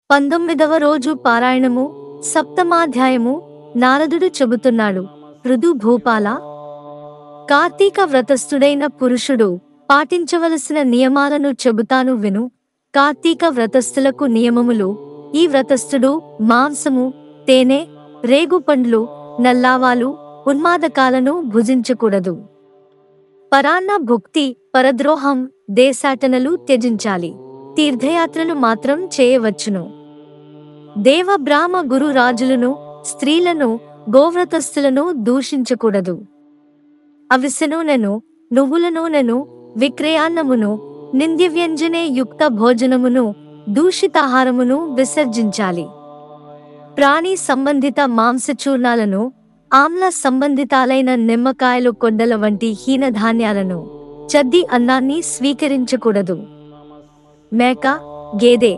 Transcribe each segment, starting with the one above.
19వ రోజు పారాయణము సప్తమాధ్యాయము. నారదుడు చెబుతున్నాడు, పృథు భూపాల, కార్తీక వ్రతస్థుడైన పురుషుడు పాటించవలసిన నియమాలను చెబుతాను విను. కార్తీక వ్రతస్థులకు నియమములు: ఈ వ్రతస్థుడు మాంసము, తేనె, రేగుపండ్లు, నల్లావాలు, ఉన్మాదకాలను భుజించకూడదు. పరాన్న భుక్తి, పరద్రోహం, దేశాటనలు త్యజించాలి. తీర్థయాత్రలు మాత్రం చేయవచ్చును. దేవ బ్రాహ్మ గురు రాజులను, స్త్రీలను, గోవ్రతస్థులను దూషించకూడదు. అవిసె నూనెను, నువ్వుల నూనెను, విక్రయాన్నమును, నింద్యవ్యంజనే యుక్త భోజనమును, దూషితాహారమును విసర్జించాలి. ప్రాణి సంబంధిత మాంసచూర్ణాలను, ఆమ్ల సంబంధితాలైన నిమ్మకాయలు, కొడ్డల వంటి హీనధాన్యాలను, చద్ది అన్నాన్ని స్వీకరించకూడదు. మేక, గేదె,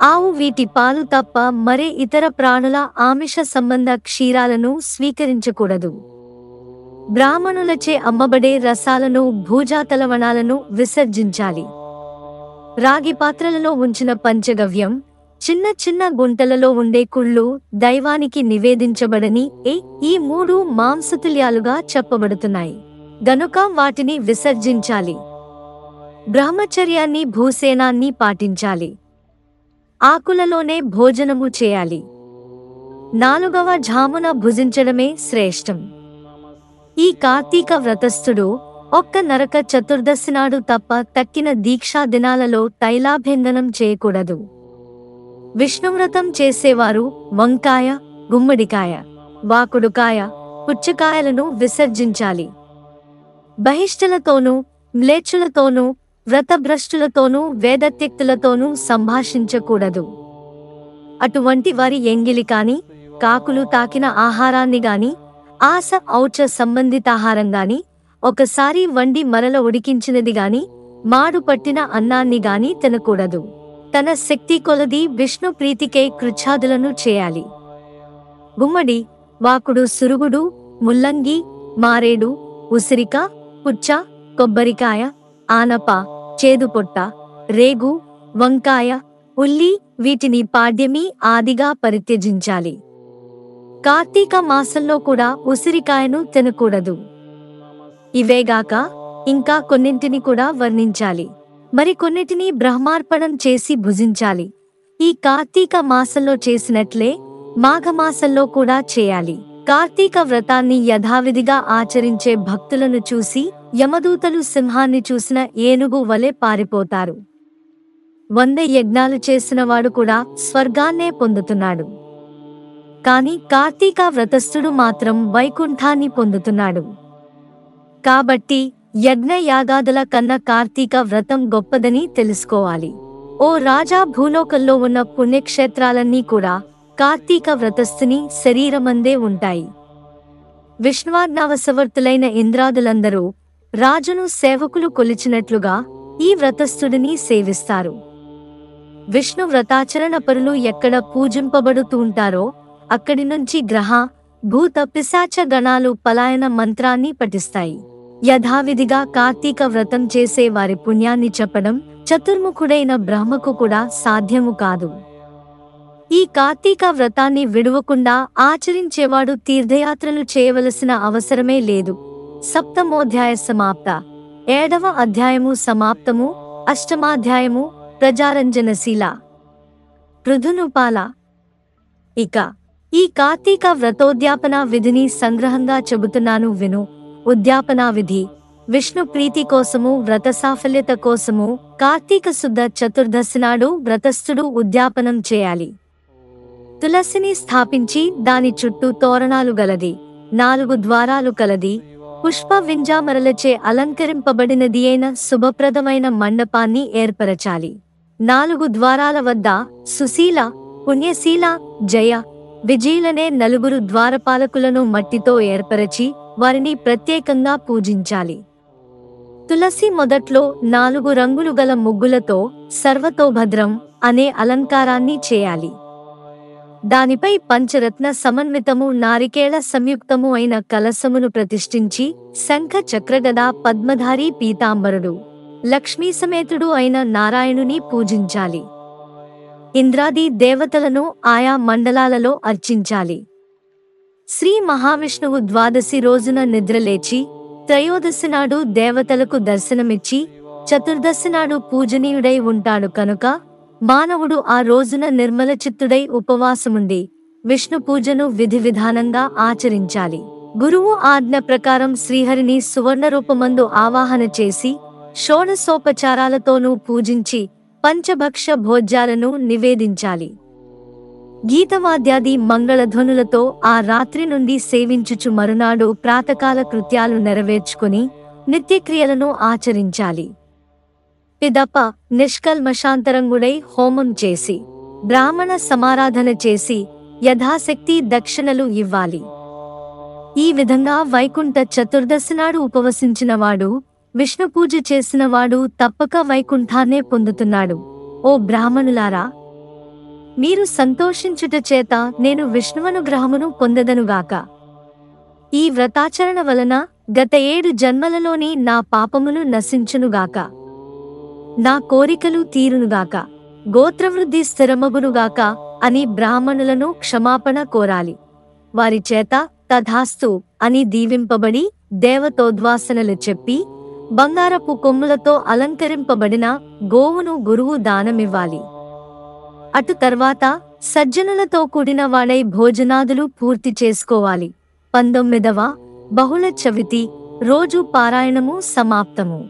ఆవు వీటి పాలు తప్ప మరే ఇతర ప్రాణుల ఆమిష సంబంధ క్షీరాలను స్వీకరించకూడదు. బ్రాహ్మణులచే అమ్మబడే రసాలను, భూజాతలవణాలను విసర్జించాలి. రాగి పాత్రలలో ఉంచిన పంచగవ్యం, చిన్న చిన్న గుంటలలో ఉండే కుళ్ళు దైవానికి నివేదించబడని ఈ మూడు మాంసతుల్యాలుగా చెప్పబడుతున్నాయి గనుక వాటిని విసర్జించాలి. బ్రహ్మచర్యాన్ని, భూసేనాన్ని పాటించాలి. ఆకులలోనే భోజనము చేయాలి. 4వ ఝామున భుజించడమే శ్రేష్టం. ఈ కార్తీక వ్రతస్థుడు ఒక్క నరక చతుర్దశి నాడు తప్ప తక్కిన దీక్షా దినాలలో తైలాభ్యంగనం చేయకూడదు. విష్ణువ్రతం చేసేవారు వంకాయ, గుమ్మడికాయ, వాకుడుకాయ, పుచ్చకాయలను విసర్జించాలి. బహిష్టులతోనూ, మ్లేచ్చులతోనూ, వ్రతభ్రష్టులతోనూ, వేదత్యక్తులతోనూ సంభాషించకూడదు. అటువంటి వారి ఎంగిలి కాని, కాకులు తాకిన ఆహారాన్ని గాని, ఆస ఔచ సంబంధితాహారం గాని, ఒకసారి వండి మరల ఉడికించినది గాని, మాడు పట్టిన అన్నాన్ని గాని తినకూడదు. తన శక్తి కొలది విష్ణు ప్రీతికై కృచ్ఛాదులను చేయాలి. గుమ్మడి, వాకుడు, సురుగుడు, ముల్లంగి, మారేడు, ఉసిరిక, పుచ్చ, కొబ్బరికాయ, ఆనప, చేదుపొట్ట, రేగు, వంకాయ, ఉల్లి వీటిని పాడ్యమి ఆదిగా పరిత్యజించాలి. కార్తీక మాసంలో కూడా ఉసిరికాయను తినకూడదు. ఇవేగాక ఇంకా కొన్నింటిని కూడా వర్ణించాలి. మరికొన్నిటిని బ్రహ్మార్పణం చేసి భుజించాలి. ఈ కార్తీక మాసంలో చేసినట్లే మాఘమాసంలో కూడా చేయాలి. కార్తీక వ్రతాన్ని యథావిధిగా ఆచరించే భక్తులను చూసి యమదూతలు సింహాన్ని చూసిన ఏనుగు వలె పారిపోతారు. 100 యజ్ఞాలు చేసినవాడు కూడా స్వర్గాన్నే పొందుతున్నాడు. కాని కార్తీక వ్రతస్థుడు మాత్రం వైకుంఠాన్ని పొందుతున్నాడు. కాబట్టి యజ్ఞ యాగాదుల కన్నా కార్తీక వ్రతం గొప్పదని తెలుసుకోవాలి. ఓ రాజా, భూలోకంలో ఉన్న పుణ్యక్షేత్రాలన్నీ కూడా కార్తీక వ్రతస్థుని శరీరమందే ఉంటాయి. విష్ణువాజ్ఞావశవర్తులైన ఇంద్రాదులందరూ రాజును సేవకులు కొలిచినట్లుగా ఈ వ్రతస్థుడిని సేవిస్తారు. విష్ణు వ్రతాచరణ పరులు ఎక్కడ పూజింపబడుతుంటారో అక్కడి నుంచి గ్రహ, భూత, పిశాచ గణాలు పలాయన మంత్రాన్ని పఠిస్తాయి. యథావిధిగా కార్తీక వ్రతం చేసే వారి పుణ్యాన్ని చెప్పడం చతుర్ముఖుడైన బ్రహ్మకు కూడా సాధ్యము కాదు. ఈ కార్తీక వ్రతాన్ని విడువకుండా ఆచరించేవాడు తీర్థయాత్రలు చేయవలసిన అవసరమే లేదు. సప్తమోధ్యాయ సమాప్త. 7వ అధ్యాయము సమాప్తము. అష్టమాధ్యాయము ప్రజారంజనశీల. పృథునుపాల. ఇక ఈ కార్తీక వ్రతోద్యాపనా విధిని సంగ్రహంగా చెబుతున్నాను విను. ఉద్యాపనా విధి: విష్ణు ప్రీతి కోసము, వ్రత సాఫల్యత కోసము కార్తీక శుద్ధ చతుర్దశి నాడు వ్రతస్థుడు ఉద్యాపనం చేయాలి. తులసిని స్థాపించి దాని చుట్టూ తోరణాలు గలది, 4 ద్వారాలు కలది, పుష్ప వింజామరలచే అలంకరింపబడినది అయిన శుభప్రదమైన మండపాన్ని ఏర్పరచాలి. 4 ద్వారాల వద్ద సుశీల, పుణ్యశీల, జయ, విజయులనే 4 ద్వారపాలకులను మట్టితో ఏర్పరచి వారిని ప్రత్యేకంగా పూజించాలి. తులసి మొదట్లో 4 రంగులు గల ముగ్గులతో సర్వతోభద్రం అనే అలంకారాన్ని చేయాలి. దానిపై పంచరత్న సమన్వితము, నారికేళ సంయుక్తము అయిన కలశమును ప్రతిష్ఠించి శంఖ, చక్రగద, పద్మధారి, పీతాంబరుడు, లక్ష్మీ సమేతుడు అయిన నారాయణుని పూజించాలి. ఇంద్రాది దేవతలను ఆయా మండలాలలో అర్చించాలి. శ్రీ మహావిష్ణువు ద్వాదశి రోజున నిద్రలేచి త్రయోదశి నాడు దేవతలకు దర్శనమిచ్చి చతుర్దశి నాడు పూజనీయుడై ఉంటాడు కనుక మానవుడు ఆ రోజున నిర్మలచిత్తుడై ఉపవాసముండి విష్ణు పూజను విధి విధానంగా ఆచరించాలి. గురువు ఆజ్ఞ ప్రకారం శ్రీహరిని సువర్ణరూపమందు ఆవాహన చేసి షోడశోపచారాలతోనూ పూజించి పంచభక్ష భోజ్యాలను నివేదించాలి. గీతవాద్యాది మంగళధ్వనులతో ఆ రాత్రి నుండి సేవించుచు మరునాడు ప్రాతకాల కృత్యాలు నెరవేర్చుకుని నిత్యక్రియలను ఆచరించాలి. పిదప నిష్కల్మషాంతరంగుడై హోమం చేసి బ్రాహ్మణ సమారాధన చేసి యథాశక్తి దక్షిణలు ఇవ్వాలి. ఈ విధంగా వైకుంఠ చతుర్దశి నాడు ఉపవసించినవాడు, విష్ణుపూజ చేసినవాడు తప్పక వైకుంఠాన్నే పొందుతున్నాడు. ఓ బ్రాహ్మణులారా, మీరు సంతోషించుట చేత నేను విష్ణువనుగ్రహమును పొందదనుగాక. ఈ వ్రతాచరణ వలన గత 7 జన్మలలోని నా పాపములు నశించునుగాక. నా కోరికలు తీరునుగాక. గోత్రవృద్ధి స్థిరమగునుగాక అని బ్రాహ్మణులను క్షమాపణ కోరాలి. వారి చేత తథాస్తు అని దీవింపబడి దేవతోద్వాసనలు చెప్పి బంగారపు కొమ్ములతో అలంకరింపబడిన గోవును గురువు దానమివ్వాలి. అటు తర్వాత సజ్జనులతో కూడిన వాడై భోజనాదులు పూర్తి చేసుకోవాలి. 19వ బహుళ చవితి రోజు పారాయణము సమాప్తము.